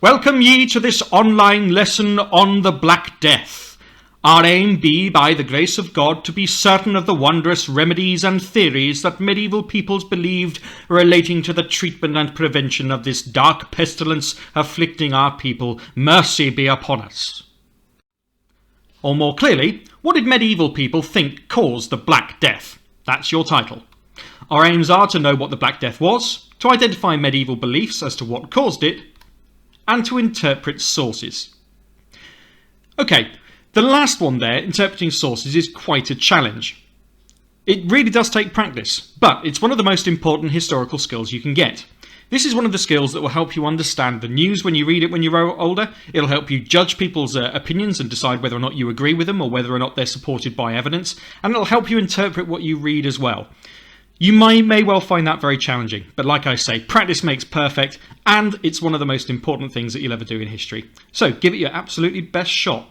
Welcome ye to this online lesson on the Black Death. Our aim be, by the grace of God, to be certain of the wondrous remedies and theories that medieval peoples believed relating to the treatment and prevention of this dark pestilence afflicting our people. Mercy be upon us. Or more clearly, what did medieval people think caused the Black Death? That's your title. Our aims are to know what the Black Death was, to identify medieval beliefs as to what caused it, and to interpret sources. Okay, the last one there, interpreting sources, is quite a challenge. It really does take practice, but it's one of the most important historical skills you can get. This is one of the skills that will help you understand the news when you read it when you're older. It'll help you judge people's opinions and decide whether or not you agree with them or whether or not they're supported by evidence, and it'll help you interpret what you read as well. You may well find that very challenging, but like I say, practice makes perfect, and it's one of the most important things that you'll ever do in history. So give it your absolutely best shot.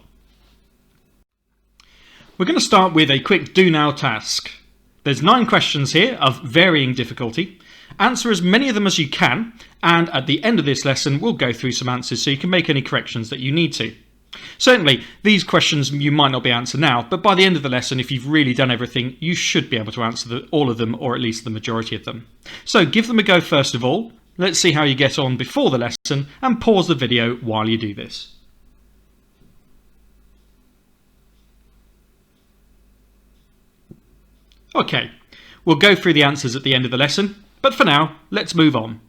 We're going to start with a quick do now task. There's 9 questions here of varying difficulty. Answer as many of them as you can, and at the end of this lesson we'll go through some answers so you can make any corrections that you need to. Certainly, these questions you might not be able to answer now, but by the end of the lesson, if you've really done everything, you should be able to answer all of them, or at least the majority of them. So give them a go first of all. Let's see how you get on before the lesson, and pause the video while you do this. Okay, we'll go through the answers at the end of the lesson, but for now, let's move on.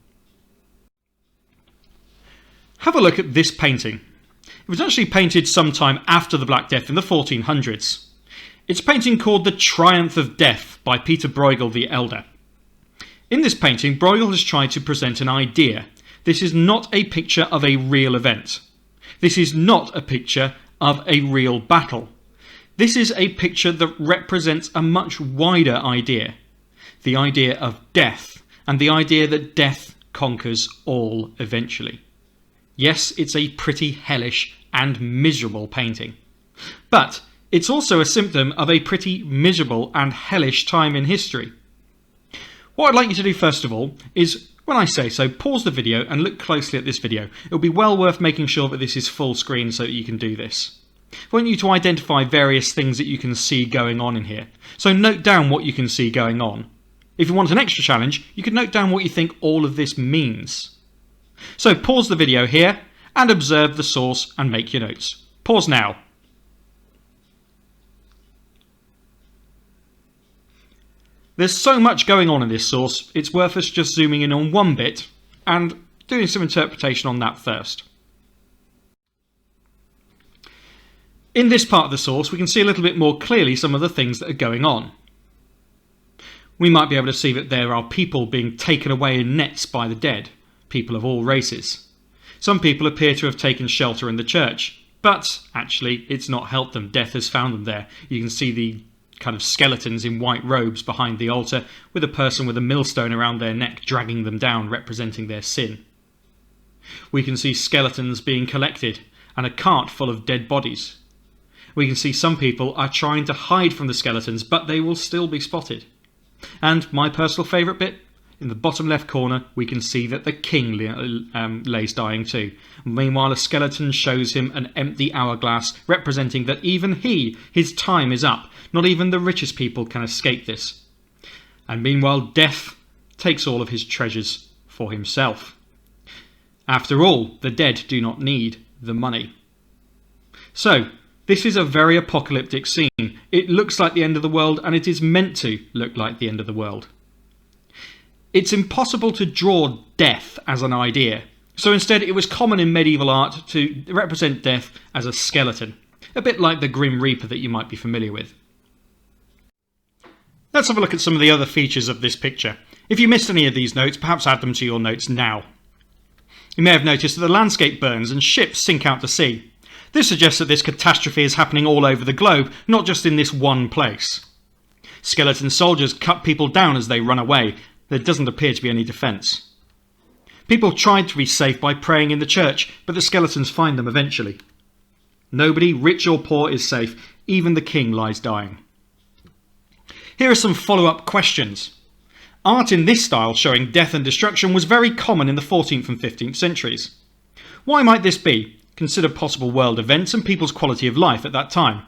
Have a look at this painting. It was actually painted sometime after the Black Death in the 1400s. It's a painting called The Triumph of Death by Peter Bruegel the Elder. In this painting, Bruegel has tried to present an idea. This is not a picture of a real event. This is not a picture of a real battle. This is a picture that represents a much wider idea. The idea of death, and the idea that death conquers all eventually. Yes, it's a pretty hellish and miserable painting. But it's also a symptom of a pretty miserable and hellish time in history. What I'd like you to do first of all is, when I say so, pause the video and look closely at this video. It'll be well worth making sure that this is full screen so that you can do this. I want you to identify various things that you can see going on in here. So note down what you can see going on. If you want an extra challenge, you can note down what you think all of this means. So pause the video here and observe the source and make your notes. Pause now. There's so much going on in this source, it's worth us just zooming in on one bit and doing some interpretation on that first. In this part of the source, we can see a little bit more clearly some of the things that are going on. We might be able to see that there are people being taken away in nets by the dead. People of all races. Some people appear to have taken shelter in the church, but actually it's not helped them. Death has found them there. You can see the kind of skeletons in white robes behind the altar, with a person with a millstone around their neck dragging them down, representing their sin. We can see skeletons being collected and a cart full of dead bodies. We can see some people are trying to hide from the skeletons, but they will still be spotted. And my personal favourite bit, in the bottom left corner, we can see that the king lays dying too. Meanwhile, a skeleton shows him an empty hourglass, representing that even his time is up. Not even the richest people can escape this. And meanwhile, death takes all of his treasures for himself. After all, the dead do not need the money. So, this is a very apocalyptic scene. It looks like the end of the world, and it is meant to look like the end of the world. It's impossible to draw death as an idea, so instead it was common in medieval art to represent death as a skeleton, a bit like the Grim Reaper that you might be familiar with. Let's have a look at some of the other features of this picture. If you missed any of these notes, perhaps add them to your notes now. You may have noticed that the landscape burns and ships sink out to sea. This suggests that this catastrophe is happening all over the globe, not just in this one place. Skeleton soldiers cut people down as they run away. There doesn't appear to be any defence. People tried to be safe by praying in the church, but the skeletons find them eventually. Nobody, rich or poor, is safe. Even the king lies dying. Here are some follow-up questions. Art in this style showing death and destruction was very common in the 14th and 15th centuries. Why might this be? Consider possible world events and people's quality of life at that time.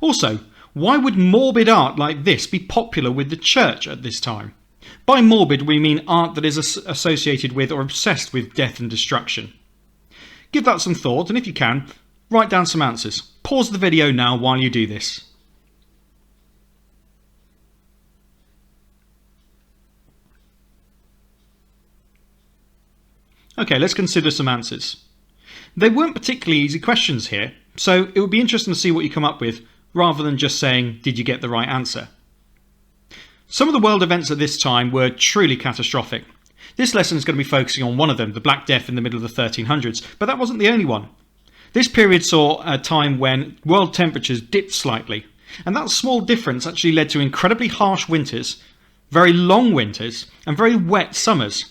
Also, why would morbid art like this be popular with the church at this time? By morbid, we mean art that is associated with or obsessed with death and destruction. Give that some thought, and if you can, write down some answers. Pause the video now while you do this. Okay, let's consider some answers. They weren't particularly easy questions here, so it would be interesting to see what you come up with, rather than just saying, did you get the right answer? Some of the world events at this time were truly catastrophic. This lesson is going to be focusing on one of them, the Black Death in the middle of the 1300s, but that wasn't the only one. This period saw a time when world temperatures dipped slightly, and that small difference actually led to incredibly harsh winters, very long winters, and very wet summers.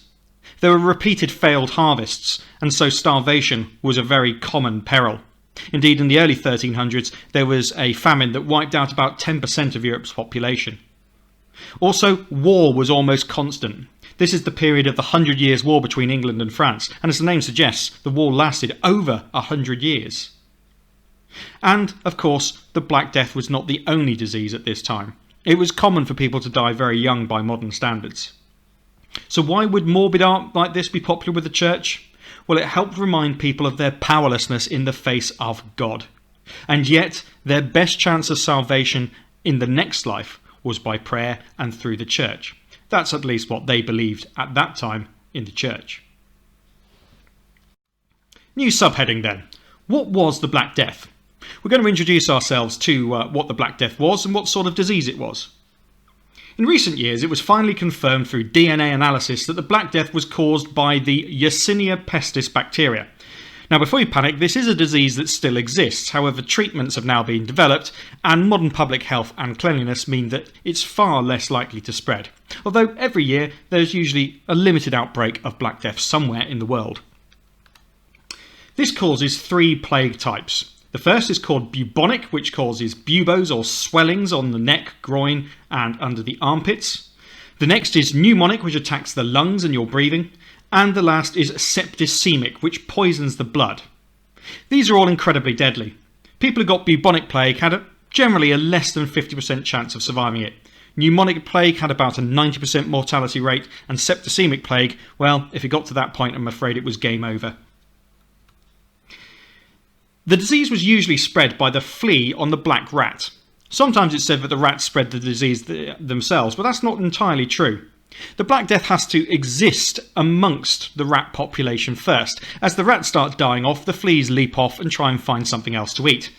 There were repeated failed harvests, and so starvation was a very common peril. Indeed, in the early 1300s, there was a famine that wiped out about 10% of Europe's population. Also, war was almost constant. This is the period of the 100 Years' War between England and France, and as the name suggests, the war lasted over 100 years. And, of course, the Black Death was not the only disease at this time. It was common for people to die very young by modern standards. So why would morbid art like this be popular with the church? Well, it helped remind people of their powerlessness in the face of God. And yet, their best chance of salvation in the next life was by prayer and through the church. That's at least what they believed at that time in the church. New subheading then. What was the Black Death? We're going to introduce ourselves to what the Black Death was and what sort of disease it was. In recent years, it was finally confirmed through DNA analysis that the Black Death was caused by the Yersinia pestis bacteria. Now, before you panic, this is a disease that still exists. However, treatments have now been developed, and modern public health and cleanliness mean that it's far less likely to spread. Although every year, there's usually a limited outbreak of Black Death somewhere in the world. This causes 3 plague types. The first is called bubonic, which causes buboes or swellings on the neck, groin, and under the armpits. The next is pneumonic, which attacks the lungs and your breathing. And the last is septicemic, which poisons the blood. These are all incredibly deadly. People who got bubonic plague had generally a less than 50% chance of surviving it. Pneumonic plague had about a 90% mortality rate, and septicemic plague, well, if it got to that point, I'm afraid it was game over. The disease was usually spread by the flea on the black rat. Sometimes it's said that the rats spread the disease themselves, but that's not entirely true. The Black Death has to exist amongst the rat population first. As the rats start dying off, the fleas leap off and try and find something else to eat.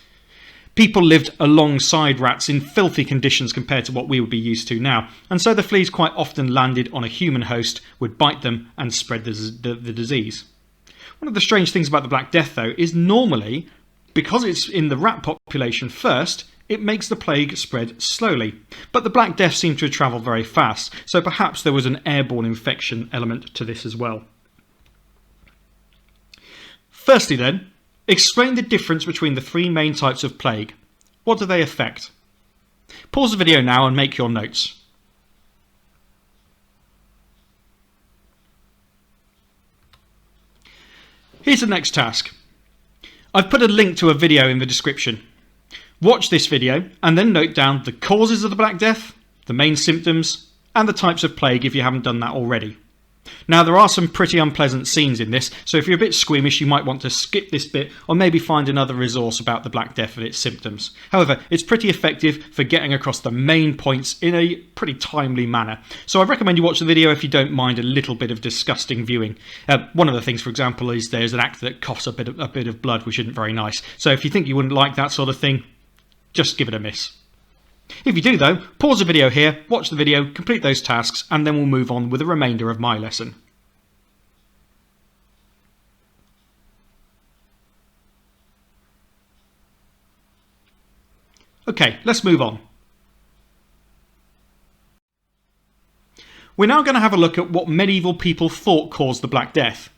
People lived alongside rats in filthy conditions compared to what we would be used to now, and so the fleas quite often landed on a human host, would bite them and spread the disease. One of the strange things about the Black Death, though, is normally, because it's in the rat population first, it makes the plague spread slowly. But the Black Death seemed to travel very fast, so perhaps there was an airborne infection element to this as well. Firstly then, explain the difference between the 3 main types of plague. What do they affect? Pause the video now and make your notes. Here's the next task. I've put a link to a video in the description. Watch this video and then note down the causes of the Black Death, the main symptoms, and the types of plague if you haven't done that already. Now, there are some pretty unpleasant scenes in this, so if you're a bit squeamish, you might want to skip this bit or maybe find another resource about the Black Death and its symptoms. However, it's pretty effective for getting across the main points in a pretty timely manner. So I recommend you watch the video if you don't mind a little bit of disgusting viewing. One of the things, for example, is there's an actor that coughs a bit of blood, which isn't very nice. So if you think you wouldn't like that sort of thing, just give it a miss. If you do though, pause the video here, watch the video, complete those tasks, and then we'll move on with the remainder of my lesson. Okay, let's move on. We're now going to have a look at what medieval people thought caused the Black Death.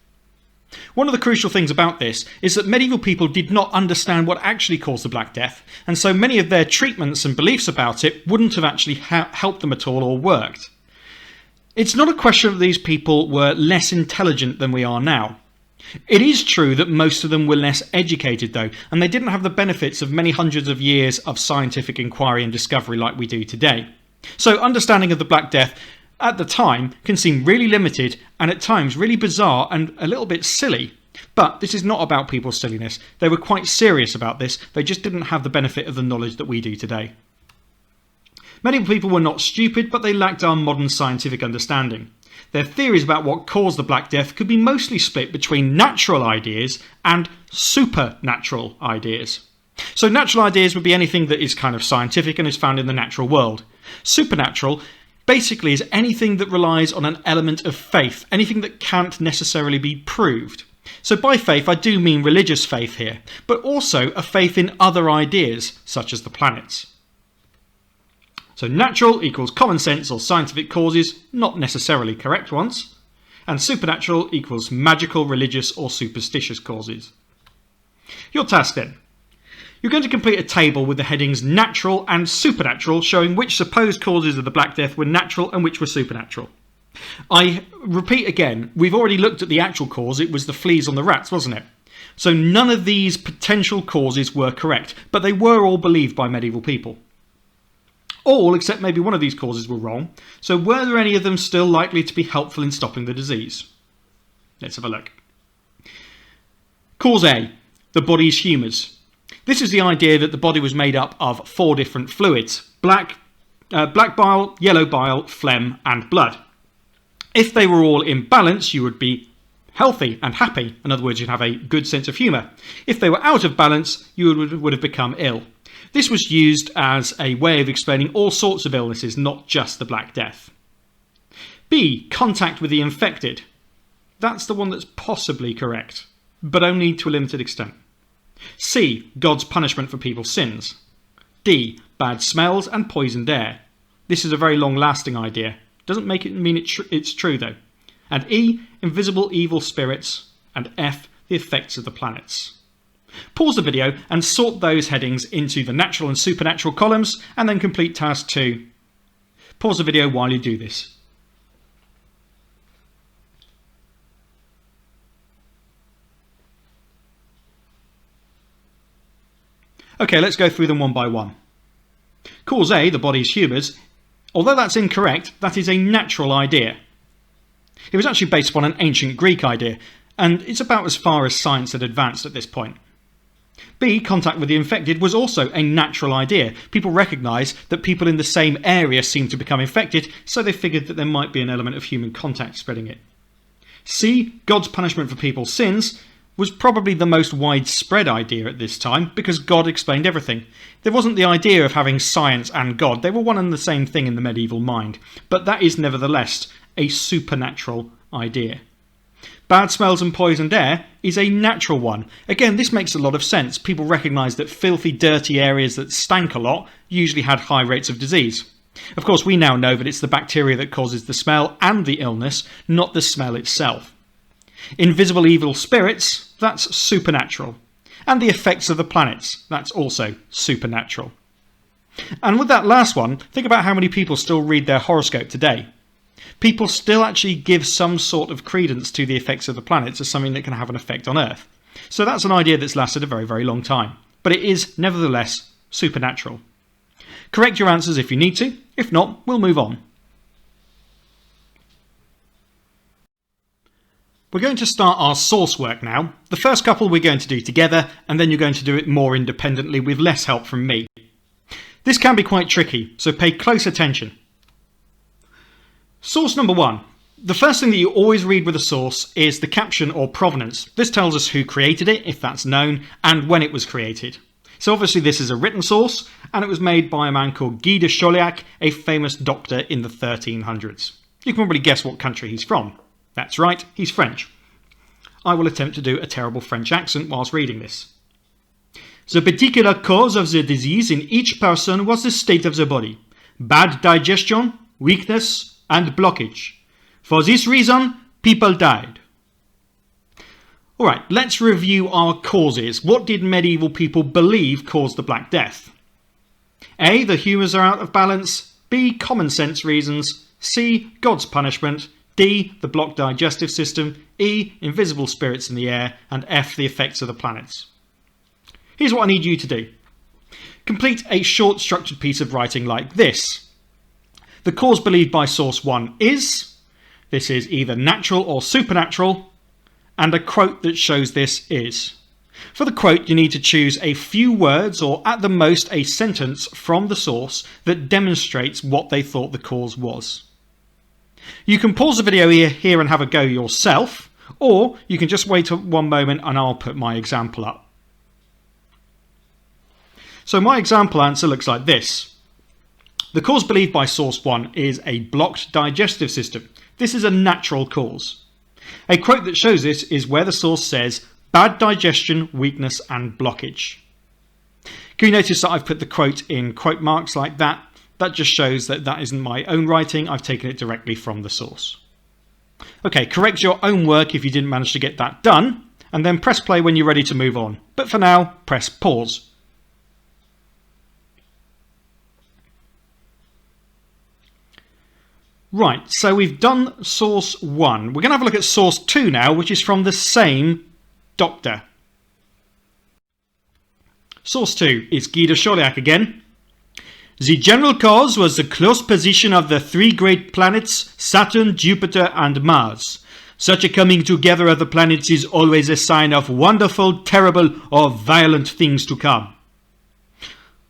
One of the crucial things about this is that medieval people did not understand what actually caused the Black Death, and so many of their treatments and beliefs about it wouldn't have actually helped them at all or worked. It's not a question that these people were less intelligent than we are now. It is true that most of them were less educated though, and they didn't have the benefits of many hundreds of years of scientific inquiry and discovery like we do today. So understanding of the Black Death at the time can seem really limited and at times really bizarre and a little bit silly. But this is not about people's silliness. They were quite serious about this, they just didn't have the benefit of the knowledge that we do today. Medieval people were not stupid, but they lacked our modern scientific understanding. Their theories about what caused the Black Death could be mostly split between natural ideas and supernatural ideas. So natural ideas would be anything that is kind of scientific and is found in the natural world. Supernatural basically is anything that relies on an element of faith, anything that can't necessarily be proved. So by faith I do mean religious faith here, but also a faith in other ideas such as the planets. So natural equals common sense or scientific causes, not necessarily correct ones, and supernatural equals magical, religious or superstitious causes. Your task then. You're going to complete a table with the headings natural and supernatural, showing which supposed causes of the Black Death were natural and which were supernatural. I repeat again, we've already looked at the actual cause, it was the fleas on the rats, wasn't it? So none of these potential causes were correct, but they were all believed by medieval people. All except maybe one of these causes were wrong, so were there any of them still likely to be helpful in stopping the disease? Let's have a look. Cause A, the body's humours. This is the idea that the body was made up of 4 different fluids: black bile, yellow bile, phlegm and blood. If they were all in balance, you would be healthy and happy. In other words, you'd have a good sense of humour. If they were out of balance, you would have become ill. This was used as a way of explaining all sorts of illnesses, not just the Black Death. B, contact with the infected. That's the one that's possibly correct, but only to a limited extent. C, God's punishment for people's sins. D, bad smells and poisoned air. This is a very long-lasting idea. Doesn't make it mean it's true though. And E, invisible evil spirits. And F, the effects of the planets. Pause the video and sort those headings into the natural and supernatural columns and then complete task 2. Pause the video while you do this. Okay, let's go through them one by one. Cause A, the body's humours, although that's incorrect, that is a natural idea. It was actually based upon an ancient Greek idea, and it's about as far as science had advanced at this point. B, contact with the infected, was also a natural idea. People recognised that people in the same area seemed to become infected, so they figured that there might be an element of human contact spreading it. C, God's punishment for people's sins, was probably the most widespread idea at this time because God explained everything. There wasn't the idea of having science and God. They were one and the same thing in the medieval mind, but that is nevertheless a supernatural idea. Bad smells and poisoned air is a natural one. Again, this makes a lot of sense. People recognised that filthy, dirty areas that stank a lot usually had high rates of disease. Of course, we now know that it's the bacteria that causes the smell and the illness, not the smell itself. Invisible evil spirits, that's supernatural. And the effects of the planets, that's also supernatural. And with that last one, think about how many people still read their horoscope today. People still actually give some sort of credence to the effects of the planets as something that can have an effect on Earth. So that's an idea that's lasted a very, very long time. But it is, nevertheless, supernatural. Correct your answers if you need to. If not, we'll move on. We're going to start our source work now. The first couple we're going to do together, and then you're going to do it more independently with less help from me. This can be quite tricky, so pay close attention. Source number 1. The first thing that you always read with a source is the caption or provenance. This tells us who created it, if that's known, and when it was created. So obviously this is a written source, and it was made by a man called Guy de Chauliac, a famous doctor in the 1300s. You can probably guess what country he's from. That's right, he's French. I will attempt to do a terrible French accent whilst reading this. The particular cause of the disease in each person was the state of the body. Bad digestion, weakness, and blockage. For this reason, people died. Alright, let's review our causes. What did medieval people believe caused the Black Death? A, the humours are out of balance. B, common sense reasons. C, God's punishment. D, the blocked digestive system, E, invisible spirits in the air, and F, the effects of the planets. Here's what I need you to do. Complete a short structured piece of writing like this. The cause believed by source 1 is, this is either natural or supernatural, and a quote that shows this is. For the quote, you need to choose a few words or at the most a sentence from the source that demonstrates what they thought the cause was. You can pause the video here and have a go yourself, or you can just wait one moment and I'll put my example up. So my example answer looks like this. The cause believed by source 1 is a blocked digestive system. This is a natural cause. A quote that shows this is where the source says bad digestion, weakness and blockage. Can you notice that I've put the quote in quote marks like that? That just shows that that isn't my own writing. I've taken it directly from the source. Okay, correct your own work if you didn't manage to get that done, and then press play when you're ready to move on. But for now, press pause. Right, so we've done source 1. We're going to have a look at source 2 now, which is from the same doctor. Source 2 is Guido Chauliac again. The general cause was the close position of the three great planets, Saturn, Jupiter and Mars. Such a coming together of the planets is always a sign of wonderful, terrible or violent things to come.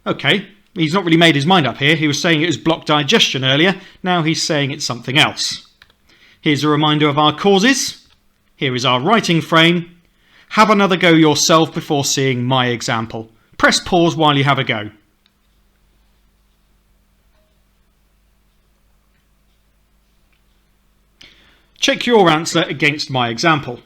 Okay. He's not really made his mind up here. He was saying it was blocked digestion earlier. Now he's saying it's something else. Here's a reminder of our causes. Here is our writing frame. Have another go yourself before seeing my example. Press pause while you have a go. Check your answer against my example.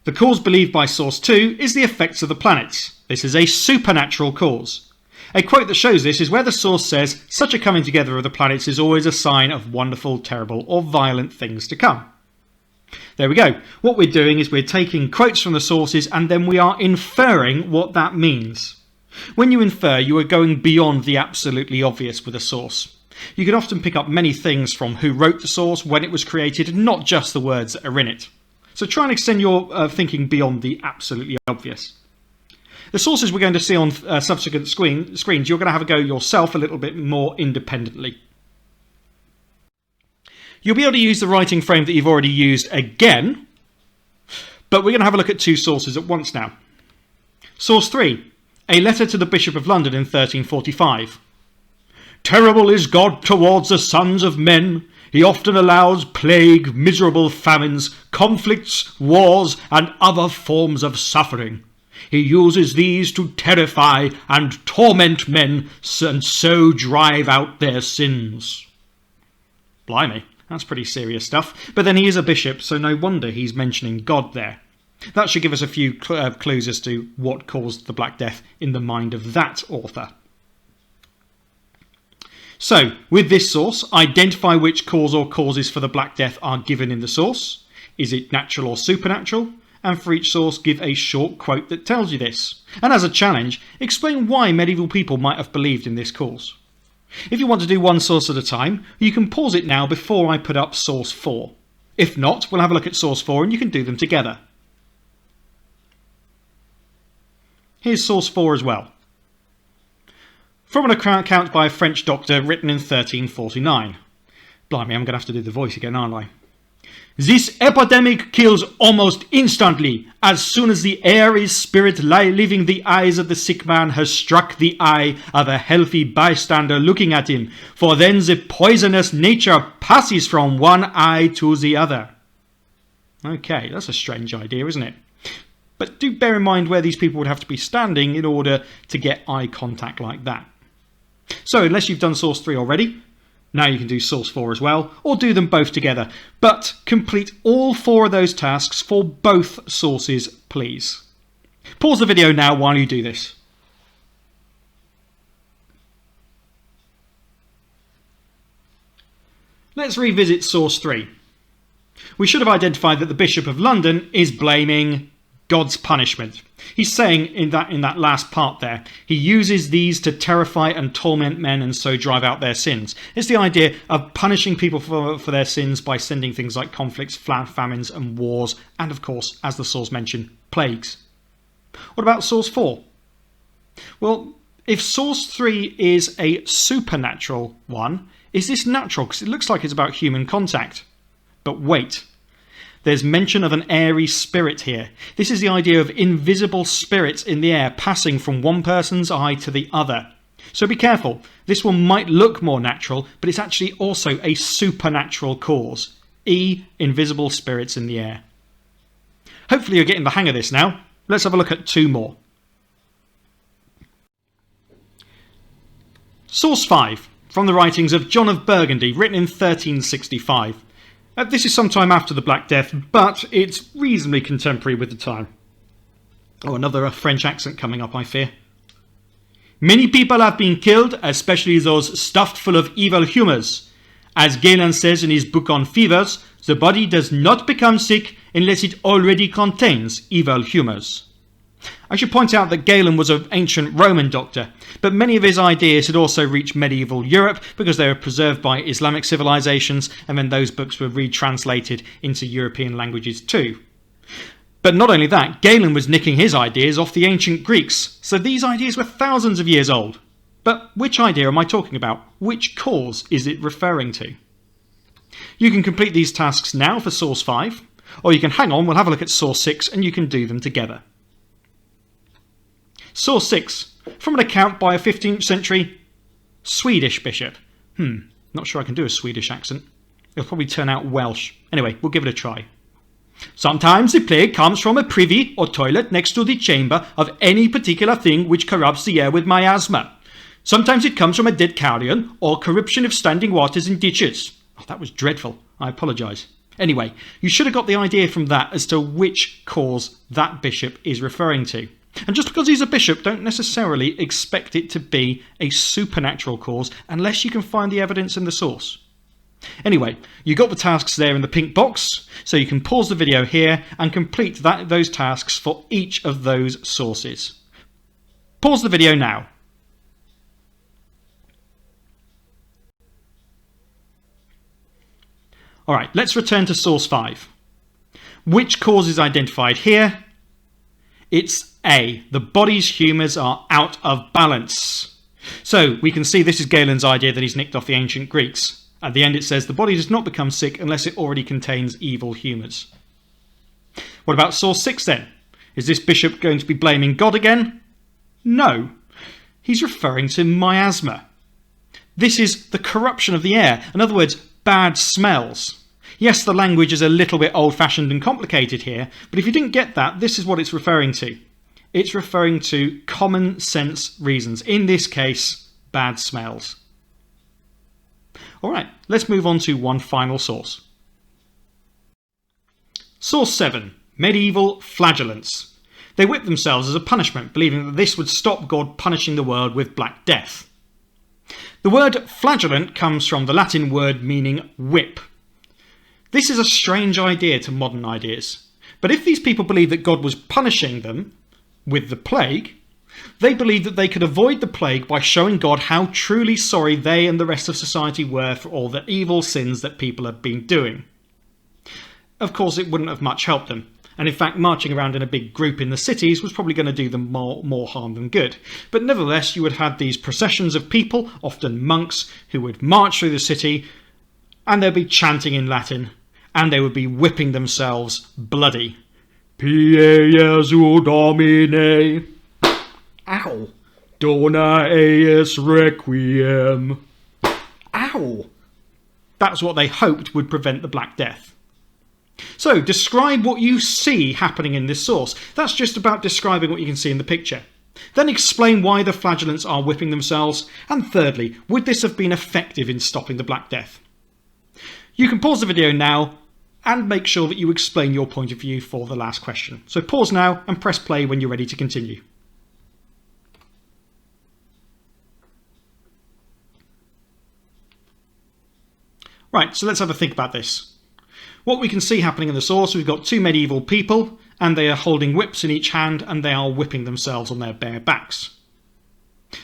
The cause believed by source 2 is the effects of the planets. This is a supernatural cause. A quote that shows this is where the source says such a coming together of the planets is always a sign of wonderful, terrible or violent things to come. There we go. What we're doing is we're taking quotes from the sources and then we are inferring what that means. When you infer, you are going beyond the absolutely obvious with a source. You can often pick up many things from who wrote the source, when it was created, not just the words that are in it. So try and extend your thinking beyond the absolutely obvious. The sources we're going to see on subsequent screens, you're going to have a go yourself a little bit more independently. You'll be able to use the writing frame that you've already used again, but we're going to have a look at two sources at once now. Source 3, a letter to the Bishop of London in 1345. Terrible is God towards the sons of men. He often allows plague, miserable famines, conflicts, wars, and other forms of suffering. He uses these to terrify and torment men and so drive out their sins. Blimey, that's pretty serious stuff. But then he is a bishop, so no wonder he's mentioning God there. That should give us a few clues as to what caused the Black Death in the mind of that author. So, with this source, identify which cause or causes for the Black Death are given in the source. Is it natural or supernatural? And for each source, give a short quote that tells you this. And as a challenge, explain why medieval people might have believed in this cause. If you want to do one source at a time, you can pause it now before I put up source 4. If not, we'll have a look at source 4 and you can do them together. Here's source 4 as well. From an account by a French doctor written in 1349. Blimey, I'm going to have to do the voice again, aren't I? This epidemic kills almost instantly. As soon as the air is spirit leaving the eyes of the sick man has struck the eye of a healthy bystander looking at him, for then the poisonous nature passes from one eye to the other. Okay, that's a strange idea, isn't it? But do bear in mind where these people would have to be standing in order to get eye contact like that. So unless you've done source 3 already, now you can do source 4 as well, or do them both together. But complete all 4 of those tasks for both sources, please. Pause the video now while you do this. Let's revisit source 3. We should have identified that the Bishop of London is blaming God's punishment. He's saying in that last part there, he uses these to terrify and torment men and so drive out their sins. It's the idea of punishing people for their sins by sending things like conflicts, famines and wars, and of course, as the source mentioned, plagues. What about source 4? Well, if source 3 is a supernatural one, is this natural? Because it looks like it's about human contact. But wait. There's mention of an airy spirit here. This is the idea of invisible spirits in the air passing from one person's eye to the other. So be careful. This one might look more natural, but it's actually also a supernatural cause. E, invisible spirits in the air. Hopefully you're getting the hang of this now. Let's have a look at 2 more. Source 5, from the writings of John of Burgundy, written in 1365. This is sometime after the Black Death, but it's reasonably contemporary with the time. Oh, another French accent coming up, I fear. Many people have been killed, especially those stuffed full of evil humours. As Galen says in his book on fevers, the body does not become sick unless it already contains evil humours. I should point out that Galen was an ancient Roman doctor, but many of his ideas had also reached medieval Europe because they were preserved by Islamic civilizations, and then those books were retranslated into European languages too. But not only that, Galen was nicking his ideas off the ancient Greeks, so these ideas were thousands of years old. But which idea am I talking about? Which cause is it referring to? You can complete these tasks now for source 5, or you can hang on, we'll have a look at source 6 and you can do them together. Source 6, from an account by a 15th century Swedish bishop. Not sure I can do a Swedish accent. It'll probably turn out Welsh. Anyway, we'll give it a try. Sometimes the plague comes from a privy or toilet next to the chamber of any particular thing which corrupts the air with miasma. Sometimes it comes from a dead carrion or corruption of standing waters in ditches. Oh, that was dreadful. I apologise. Anyway, you should have got the idea from that as to which cause that bishop is referring to. And just because he's a bishop, don't necessarily expect it to be a supernatural cause unless you can find the evidence in the source. Anyway, you got the tasks there in the pink box, so you can pause the video here and complete those tasks for each of those sources. Pause the video now. Alright, let's return to source 5. Which cause is identified here? It's A. The body's humours are out of balance. So we can see this is Galen's idea that he's nicked off the ancient Greeks. At the end it says the body does not become sick unless it already contains evil humours. What about source 6 then? Is this bishop going to be blaming God again? No. He's referring to miasma. This is the corruption of the air. In other words, bad smells. Yes, the language is a little bit old-fashioned and complicated here, but if you didn't get that, this is what it's referring to. It's referring to common sense reasons. In this case, bad smells. Alright, let's move on to one final source. Source 7. Medieval flagellants. They whipped themselves as a punishment, believing that this would stop God punishing the world with Black Death. The word flagellant comes from the Latin word meaning whip. This is a strange idea to modern ideas. But if these people believed that God was punishing them with the plague, they believed that they could avoid the plague by showing God how truly sorry they and the rest of society were for all the evil sins that people had been doing. Of course, it wouldn't have much helped them. And in fact, marching around in a big group in the cities was probably going to do them more harm than good. But nevertheless, you would have these processions of people, often monks, who would march through the city, and they'd be chanting in Latin, and they would be whipping themselves bloody. Pie Jesu Domine. Ow. Dona eis requiem. Ow. That's what they hoped would prevent the Black Death. So, describe what you see happening in this source. That's just about describing what you can see in the picture. Then explain why the flagellants are whipping themselves. And thirdly, would this have been effective in stopping the Black Death? You can pause the video now and make sure that you explain your point of view for the last question. So pause now and press play when you're ready to continue. Right, so let's have a think about this. What we can see happening in the source, we've got two medieval people and they are holding whips in each hand and they are whipping themselves on their bare backs.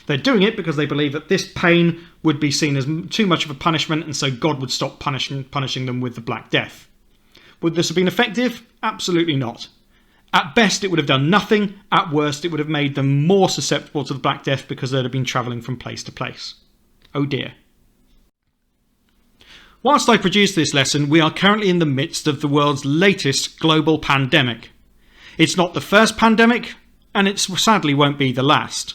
They're doing it because they believe that this pain would be seen as too much of a punishment, and so God would stop punishing them with the Black Death. Would this have been effective? Absolutely not. At best, it would have done nothing. At worst, it would have made them more susceptible to the Black Death because they'd have been travelling from place to place. Oh dear. Whilst I produce this lesson, we are currently in the midst of the world's latest global pandemic. It's not the first pandemic, and it sadly won't be the last.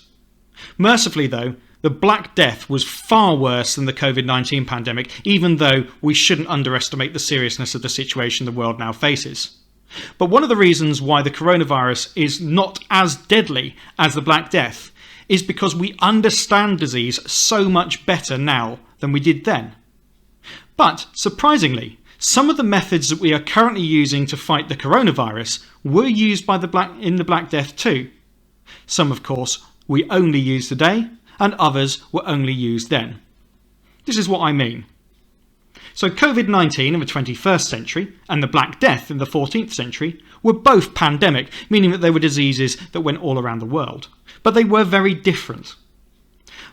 Mercifully though, the Black Death was far worse than the COVID-19 pandemic, even though we shouldn't underestimate the seriousness of the situation the world now faces. But one of the reasons why the coronavirus is not as deadly as the Black Death is because we understand disease so much better now than we did then. But, surprisingly, some of the methods that we are currently using to fight the coronavirus were used in the Black Death too. Some, of course, we only use today, and others were only used then. This is what I mean. So COVID-19 in the 21st century and the Black Death in the 14th century were both pandemic, meaning that they were diseases that went all around the world. But they were very different.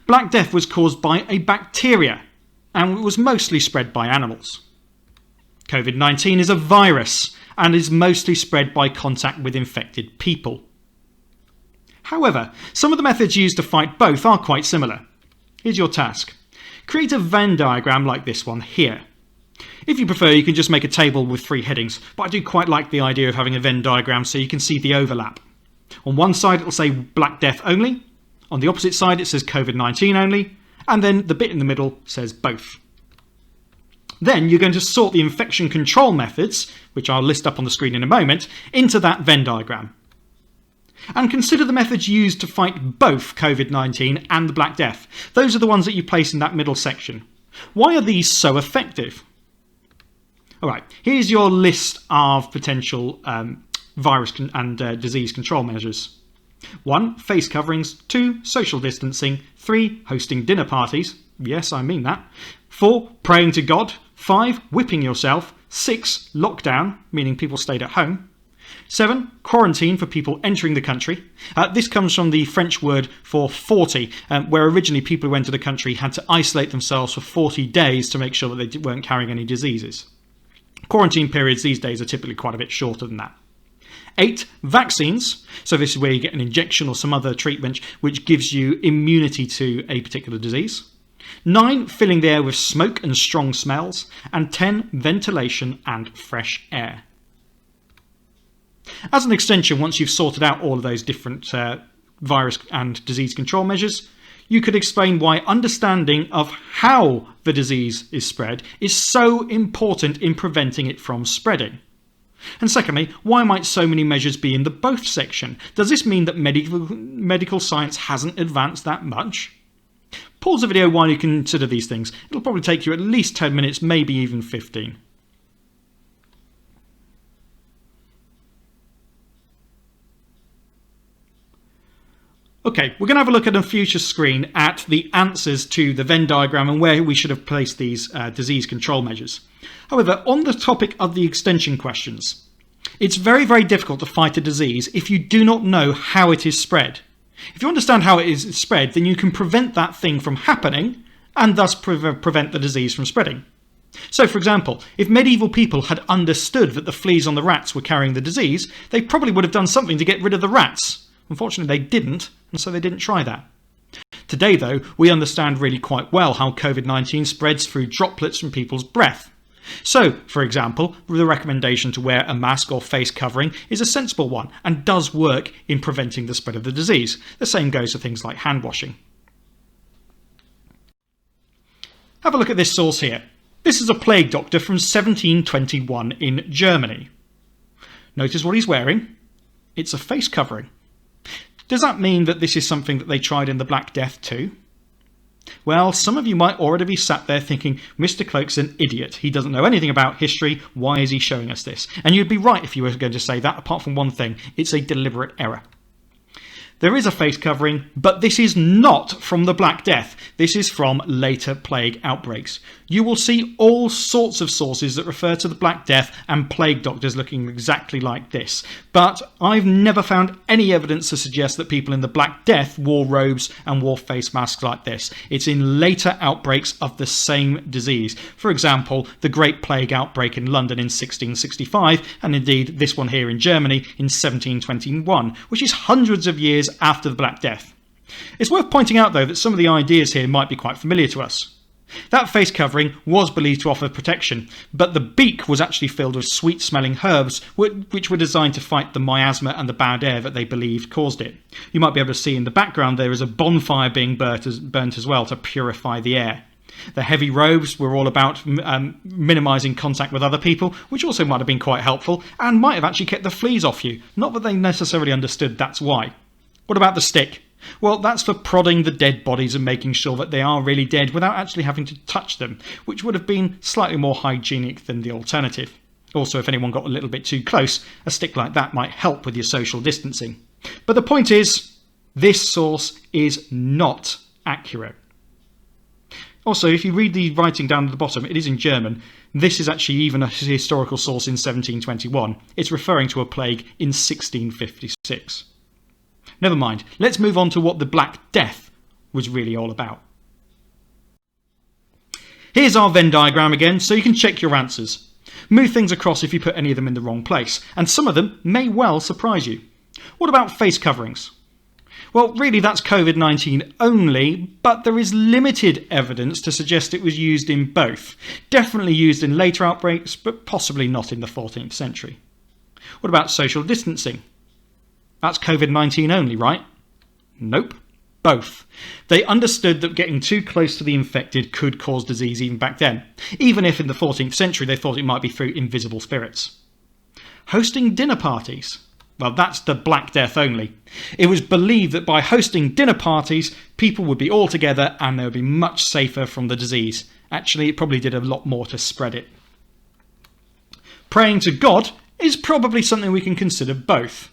Black Death was caused by a bacteria, and it was mostly spread by animals. COVID-19 is a virus and is mostly spread by contact with infected people. However, some of the methods used to fight both are quite similar. Here's your task. Create a Venn diagram like this one here. If you prefer, you can just make a table with 3 headings, but I do quite like the idea of having a Venn diagram so you can see the overlap. On one side it will say Black Death only, on the opposite side it says COVID-19 only, and then the bit in the middle says both. Then you're going to sort the infection control methods, which I'll list up on the screen in a moment, into that Venn diagram. And consider the methods used to fight both COVID-19 and the Black Death. Those are the ones that you place in that middle section. Why are these so effective? Alright, here's your list of potential virus and disease control measures. 1. Face coverings. 2. Social distancing. 3. Hosting dinner parties. Yes, I mean that. 4. Praying to God. 5. Whipping yourself. 6. Lockdown, meaning people stayed at home. 7. Quarantine for people entering the country. This comes from the French word for 40, where originally people who entered the country had to isolate themselves for 40 days to make sure that they weren't carrying any diseases. Quarantine periods these days are typically quite a bit shorter than that. 8. Vaccines. So this is where you get an injection or some other treatment which gives you immunity to a particular disease. 9. Filling the air with smoke and strong smells. And 10. Ventilation and fresh air. As an extension, once you've sorted out all of those different virus and disease control measures, you could explain why understanding of how the disease is spread is so important in preventing it from spreading. And secondly, why might so many measures be in the both section? Does this mean that medical science hasn't advanced that much? Pause the video while you consider these things. It'll probably take you at least 10 minutes, maybe even 15. Okay, we're going to have a look at a future screen at the answers to the Venn diagram and where we should have placed these disease control measures. However, on the topic of the extension questions, it's very, very difficult to fight a disease if you do not know how it is spread. If you understand how it is spread, then you can prevent that thing from happening and thus prevent the disease from spreading. So, for example, if medieval people had understood that the fleas on the rats were carrying the disease, they probably would have done something to get rid of the rats. Unfortunately, they didn't, and so they didn't try that. Today, though, we understand really quite well how COVID-19 spreads through droplets from people's breath. So, for example, the recommendation to wear a mask or face covering is a sensible one and does work in preventing the spread of the disease. The same goes for things like hand washing. Have a look at this source here. This is a plague doctor from 1721 in Germany. Notice what he's wearing. It's a face covering. Does that mean that this is something that they tried in the Black Death too? Well, some of you might already be sat there thinking, Mr. Cloak's an idiot. He doesn't know anything about history. Why is he showing us this? And you'd be right if you were going to say that, apart from one thing. It's a deliberate error. There is a face covering, but this is not from the Black Death. This is from later plague outbreaks. You will see all sorts of sources that refer to the Black Death and plague doctors looking exactly like this, but I've never found any evidence to suggest that people in the Black Death wore robes and wore face masks like this. It's in later outbreaks of the same disease. For example, the Great Plague outbreak in London in 1665, and indeed this one here in Germany in 1721, which is hundreds of years after the Black Death. It's worth pointing out though that some of the ideas here might be quite familiar to us. That face covering was believed to offer protection, but the beak was actually filled with sweet smelling herbs which were designed to fight the miasma and the bad air that they believed caused it. You might be able to see in the background there is a bonfire being burnt as well to purify the air. The heavy robes were all about minimising contact with other people, which also might have been quite helpful and might have actually kept the fleas off you. Not that they necessarily understood that's why. What about the stick? Well, that's for prodding the dead bodies and making sure that they are really dead without actually having to touch them, which would have been slightly more hygienic than the alternative. Also, if anyone got a little bit too close, a stick like that might help with your social distancing. But the point is, this source is not accurate. Also, if you read the writing down at the bottom, it is in German. This is actually even a historical source in 1721. It's referring to a plague in 1656. Never mind, let's move on to what the Black Death was really all about. Here's our Venn diagram again, so you can check your answers. Move things across if you put any of them in the wrong place, and some of them may well surprise you. What about face coverings? Well, really that's COVID-19 only, but there is limited evidence to suggest it was used in both. Definitely used in later outbreaks, but possibly not in the 14th century. What about social distancing? That's COVID-19 only, right? Nope. Both. They understood that getting too close to the infected could cause disease even back then, even if in the 14th century they thought it might be through invisible spirits. Hosting dinner parties. Well, that's the Black Death only. It was believed that by hosting dinner parties, people would be all together and they would be much safer from the disease. Actually, it probably did a lot more to spread it. Praying to God is probably something we can consider both.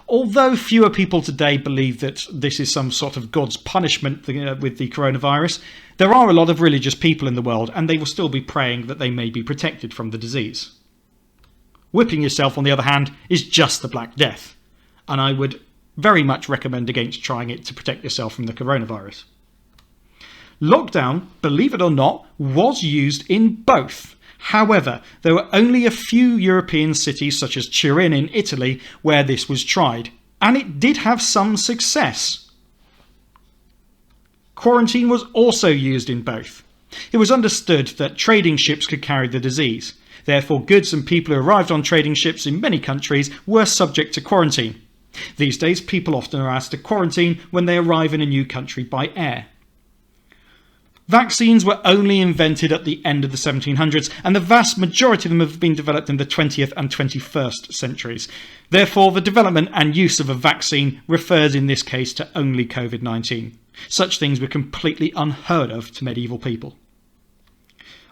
Although fewer people today believe that this is some sort of God's punishment with the coronavirus, there are a lot of religious people in the world and they will still be praying that they may be protected from the disease. Whipping yourself, on the other hand, is just the Black Death, and I would very much recommend against trying it to protect yourself from the coronavirus. Lockdown, believe it or not, was used in both. However, there were only a few European cities such as Turin in Italy where this was tried, and it did have some success. Quarantine was also used in both. It was understood that trading ships could carry the disease. Therefore, goods and people who arrived on trading ships in many countries were subject to quarantine. These days, people often are asked to quarantine when they arrive in a new country by air. Vaccines were only invented at the end of the 1700s, and the vast majority of them have been developed in the 20th and 21st centuries. Therefore, the development and use of a vaccine refers in this case to only COVID-19. Such things were completely unheard of to medieval people.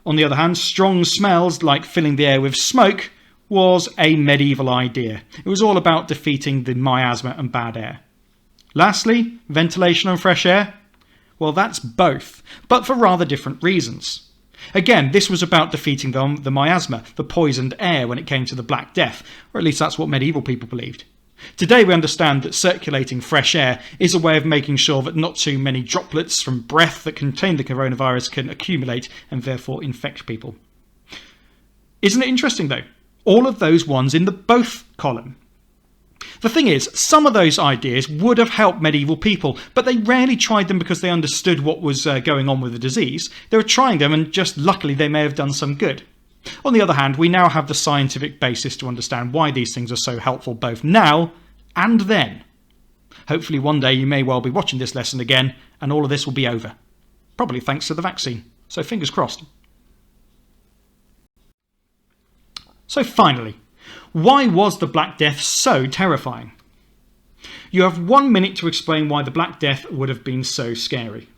On the other hand, strong smells like filling the air with smoke was a medieval idea. It was all about defeating the miasma and bad air. Lastly, ventilation and fresh air. Well, that's both, but for rather different reasons. Again, this was about defeating the miasma, the poisoned air, when it came to the Black Death, or at least that's what medieval people believed. Today we understand that circulating fresh air is a way of making sure that not too many droplets from breath that contain the coronavirus can accumulate and therefore infect people. Isn't it interesting though? All of those ones in the both column. The thing is, some of those ideas would have helped medieval people, but they rarely tried them because they understood what was going on with the disease. They were trying them and just luckily they may have done some good. On the other hand, we now have the scientific basis to understand why these things are so helpful both now and then. Hopefully one day you may well be watching this lesson again and all of this will be over. Probably thanks to the vaccine. So fingers crossed. So finally, why was the Black Death so terrifying? You have 1 minute to explain why the Black Death would have been so scary.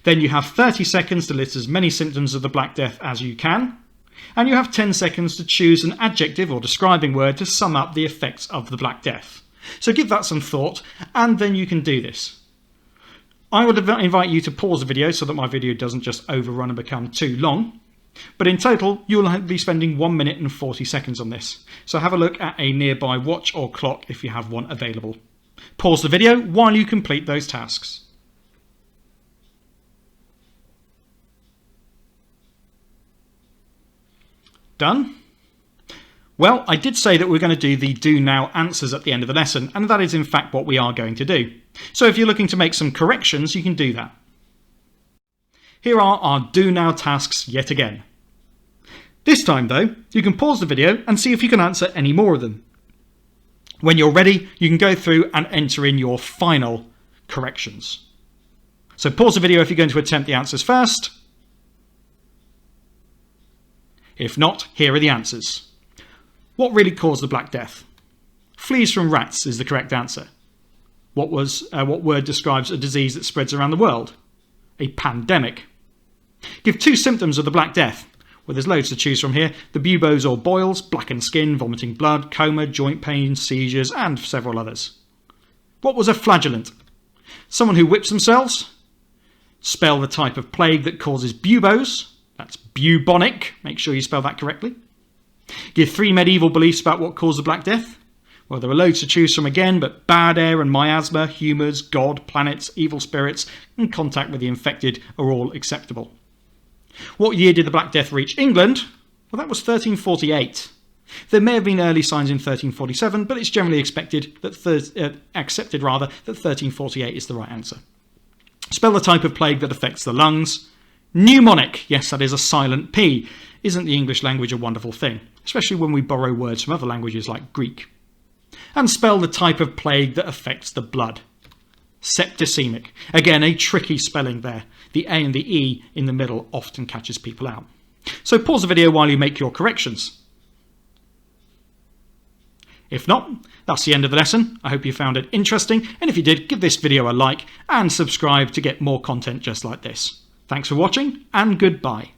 Then you have 30 seconds to list as many symptoms of the Black Death as you can. And you have 10 seconds to choose an adjective or describing word to sum up the effects of the Black Death. So give that some thought, and then you can do this. I would invite you to pause the video so that my video doesn't just overrun and become too long. But in total, you'll be spending 1 minute and 40 seconds on this. So have a look at a nearby watch or clock if you have one available. Pause the video while you complete those tasks. Done? Well, I did say that we're going to do the do now answers at the end of the lesson, and that is in fact what we are going to do. So if you're looking to make some corrections, you can do that. Here are our do now tasks yet again. This time though, you can pause the video and see if you can answer any more of them. When you're ready, you can go through and enter in your final corrections. So pause the video if you're going to attempt the answers first. If not, here are the answers. What really caused the Black Death? Fleas from rats is the correct answer. What word describes a disease that spreads around the world? A pandemic. Give 2 symptoms of the Black Death. Well, there's loads to choose from here. The buboes or boils, blackened skin, vomiting blood, coma, joint pain, seizures, and several others. What was a flagellant? Someone who whips themselves. Spell the type of plague that causes buboes. That's bubonic. Make sure you spell that correctly. Give 3 medieval beliefs about what caused the Black Death. Well, there are loads to choose from again, but bad air and miasma, humours, God, planets, evil spirits, and contact with the infected are all acceptable. What year did the Black Death reach England? Well, that was 1348. There may have been early signs in 1347, but it's generally accepted that 1348 is the right answer. Spell the type of plague that affects the lungs. Pneumonic. Yes, that is a silent P. Isn't the English language a wonderful thing? Especially when we borrow words from other languages like Greek. And spell the type of plague that affects the blood. Septicemic. Again, a tricky spelling there. The A and the E in the middle often catches people out. So pause the video while you make your corrections. If not, that's the end of the lesson. I hope you found it interesting, and if you did, give this video a like and subscribe to get more content just like this. Thanks for watching, and goodbye.